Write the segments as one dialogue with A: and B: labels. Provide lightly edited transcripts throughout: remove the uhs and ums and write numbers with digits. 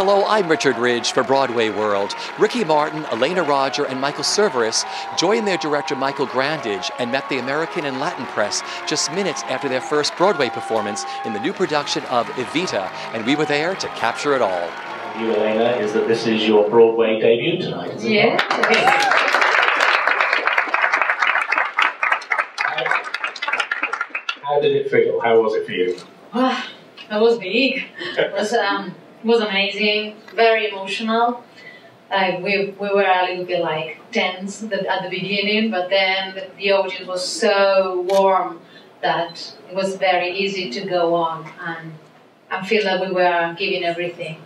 A: Hello, I'm Richard Ridge for Broadway World. Ricky Martin, Elena Rogers, and Michael Ceveris joined their director Michael Grandage and met the American and Latin press just minutes after their first Broadway performance in the new production of Evita, and we were there to capture it all.
B: You, Elena, is that this is your Broadway debut tonight, is it?
C: Yeah.
B: How did it feel? How was it for you?
C: It was big. It was amazing, very emotional. We were a little bit like tense at the beginning, but then the audience was so warm that it was very easy to go on, and I feel that we were giving everything.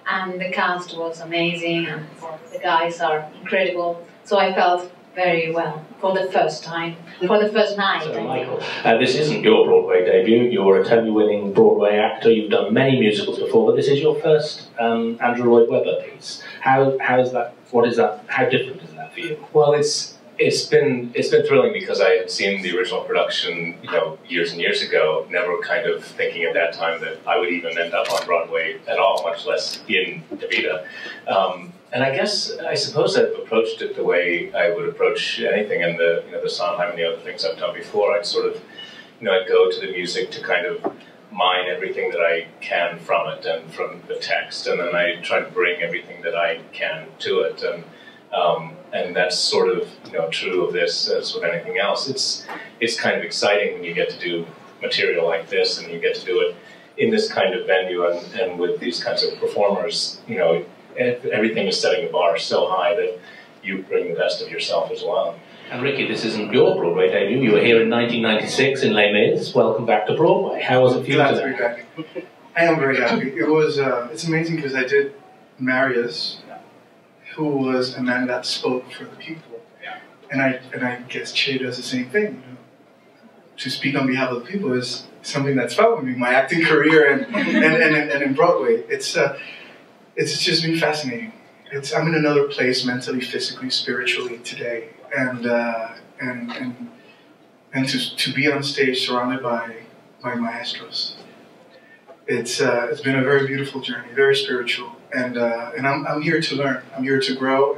C: And the cast was amazing, and the guys are incredible. So I felt very well for the first time, for the first night.
B: So, Michael, this isn't your Broadway debut. You're a Tony-winning Broadway actor. You've done many musicals before, but this is your first Andrew Lloyd Webber piece. How is that? What is that? How different is that for you?
D: Well, it's been thrilling because I had seen the original production, years and years ago. Never kind of thinking at that time that I would even end up on Broadway at all, much less in Evita. And I suppose I've approached it the way I would approach anything in the Sondheim and the other things I've done before. I'd sort of, I'd go to the music to kind of mine everything that I can from it and from the text, and then I try to bring everything that I can to it. And that's sort of true of this as with anything else. It's kind of exciting when you get to do material like this and you get to do it in this kind of venue and with these kinds of performers. Everything is setting the bar so high that you bring the best of yourself as well.
B: And Ricky, this isn't your Broadway debut. You were here in 1996 in Les Mis. Welcome back to Broadway. How was it for you
E: Glad
B: today?
E: to be back. I am very happy. It was. It's amazing because I did Marius, who was a man that spoke for the people, and I guess Che does the same thing. To speak on behalf of the people is something that's following me, my acting career and in Broadway. It's just been fascinating. I'm in another place mentally, physically, spiritually today, and to be on stage surrounded by maestros. It's been a very beautiful journey, very spiritual, and I'm here to learn. I'm here to grow,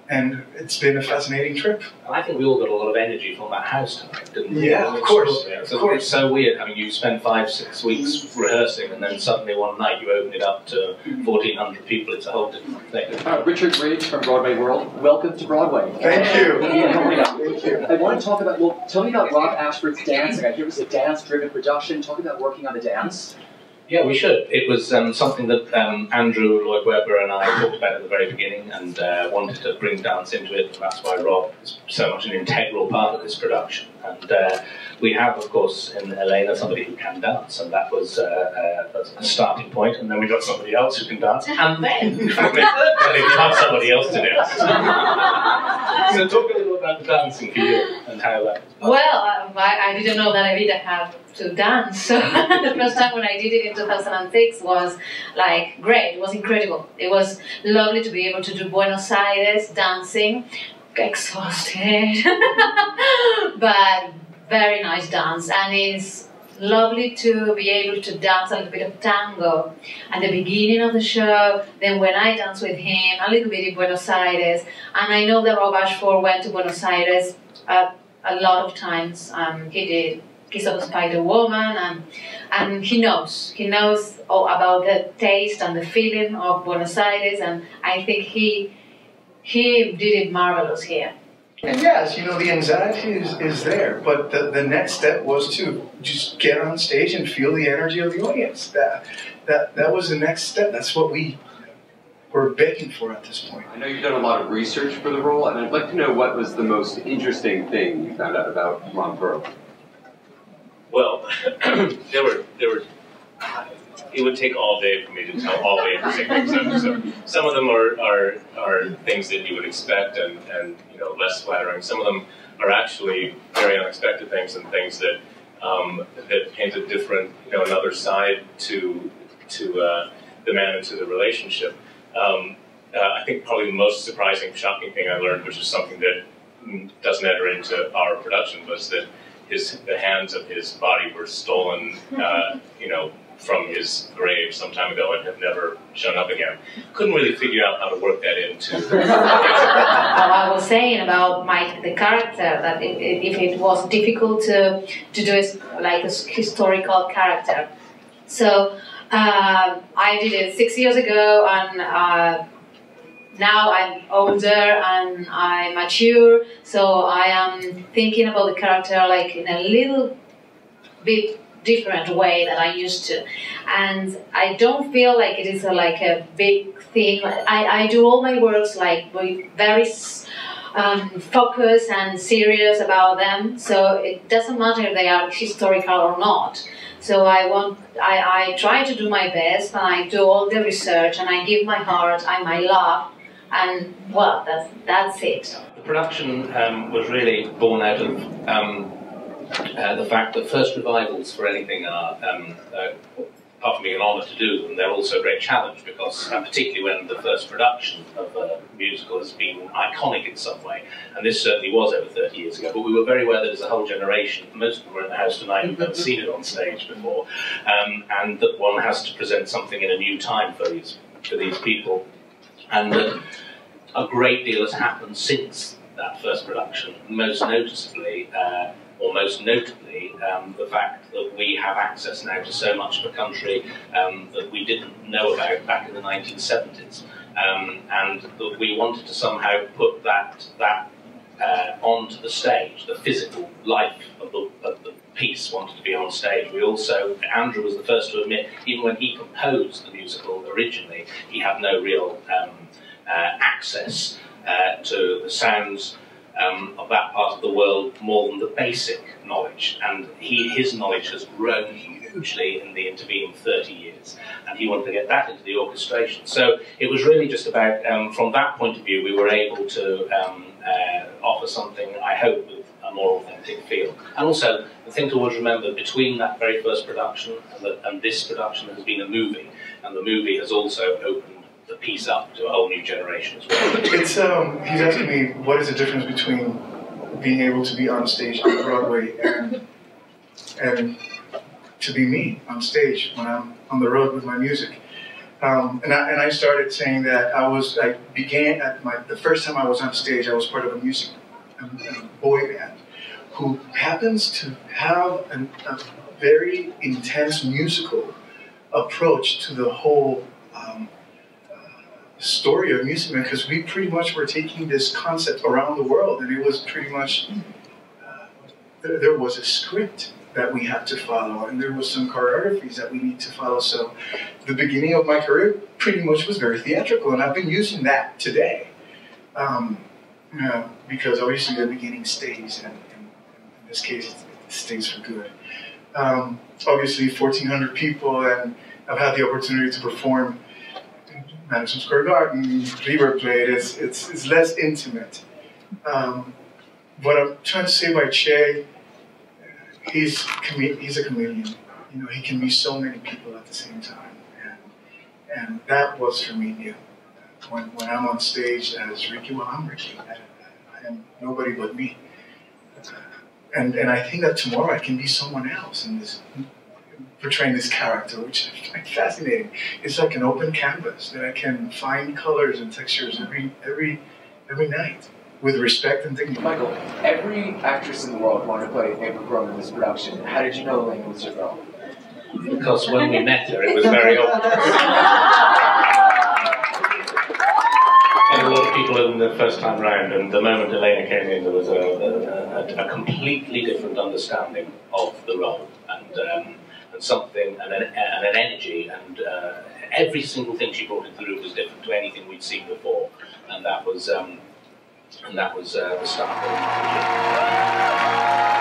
E: and it's been a fascinating trip.
B: I think we all got a lot of energy from that house tonight, didn't we?
E: Yeah, of course.
B: Yeah. So it's so weird having you spend 5-6 weeks rehearsing and then suddenly one night you open it up to 1,400 people. It's a whole different thing.
A: Richard Ridge from Broadway World. Welcome to Broadway.
E: Thank you.
A: Thank you. I want to talk about, tell me about Rob Ashford's dancing. I hear it was a dance-driven production. Talk about working on the dance.
B: Yeah, we should. It was something that Andrew Lloyd Webber and I talked about at the very beginning and wanted to bring dance into it. And that's why Rob is so much an integral part of this production. And we have, of course, in Elena, somebody who can dance, and that was a starting point. And then we got somebody else who can dance, and then we got somebody else to dance. So talk a little about the dancing for you and how that was.
C: Well, I didn't know that Evita had to dance. So the first time when I did it in 2006 was like great. It was incredible. It was lovely to be able to do Buenos Aires dancing. Exhausted, but very nice dance, and it's lovely to be able to dance a little bit of tango at the beginning of the show. Then when I dance with him, a little bit in Buenos Aires, and I know that Rob Ashford went to Buenos Aires a lot of times. He did Kiss of a Spider Woman, and he knows all about the taste and the feeling of Buenos Aires, and I think he did it marvelous here.
E: And yes, the anxiety is there, but the next step was to just get on stage and feel the energy of the audience. That was the next step. That's what we were begging for at this point.
F: I know you've done a lot of research for the role, and I'd like to know what was the most interesting thing you found out about Ron Perl.
D: Well, there were. It would take all day for me to tell all the interesting things. So some of them are things that you would expect and less flattering. Some of them are actually very unexpected things and things that that paint a different, another side to the man and to the relationship. I think probably the most surprising, shocking thing I learned, which is something that doesn't enter into our production, was that the hands of his body were stolen, from his grave some time ago and have never shown up again. Couldn't really figure out how to work that into.
C: I was saying about the character, that if it was difficult to do like a historical character. So I did it 6 years ago, and now I'm older and I'm mature, so I am thinking about the character like in a little bit different way that I used to, and I don't feel like it is like a big thing. I do all my works like very focused and serious about them, so it doesn't matter if they are historical or not. So I try to do my best, and I do all the research, and I give my heart and my love, and well, that's it.
B: The production was really born out of the fact that first revivals for anything are, apart from being an honour to do them, they're also a great challenge, because particularly when the first production of a musical has been iconic in some way, and this certainly was over 30 years ago, but we were very aware that as a whole generation, most of them were in the house tonight who've never seen it on stage before, and that one has to present something in a new time for these people, and that a great deal has happened since that first production, most noticeably, most notably, the fact that we have access now to so much of the country that we didn't know about back in the 1970s, and that we wanted to somehow put that onto the stage. The physical life of the piece wanted to be on stage. We also, Andrew was the first to admit, even when he composed the musical originally, he had no real access to the sounds of that part of the world more than the basic knowledge, and his knowledge has grown hugely in the intervening 30 years, and he wanted to get that into the orchestration. So it was really just about, from that point of view, we were able to offer something, I hope, with a more authentic feel. And also, the thing to always remember, between that very first production and this production has been a movie, and the movie has also opened the piece up to a whole new generation as well.
E: It's he's asking me what is the difference between being able to be on stage on Broadway and to be me on stage when I'm on the road with my music. And I started saying that the first time I was on stage, I was part of a boy band who happens to have a very intense musical approach to the whole story of Music Man, because we pretty much were taking this concept around the world, and it was pretty much there was a script that we had to follow, and there was some choreographies that we need to follow. So the beginning of my career pretty much was very theatrical, and I've been using that today, because obviously the beginning stays, and in this case it stays for good. Obviously 1,400 people, and I've had the opportunity to perform Madison Square Garden, River Plate. It's less intimate. What I'm trying to say by Che, he's a chameleon. You know, he can be so many people at the same time, and that was for me new. When I'm on stage as Ricky, well, I'm Ricky. I am nobody but me. And I think that tomorrow I can be someone else in this, portraying this character, which is fascinating. It's like an open canvas that I can find colors and textures every night with respect and dignity.
G: Michael, every actress in the world wanted to play April Crone in this production. How did you know Elena was your girl?
B: Because when we met her, it was very obvious. And a lot of people in the first time round, and the moment Elena came in, there was a completely different understanding of the role, and something, and an energy, and every single thing she brought into the room was different to anything we'd seen before, and that was the start of it.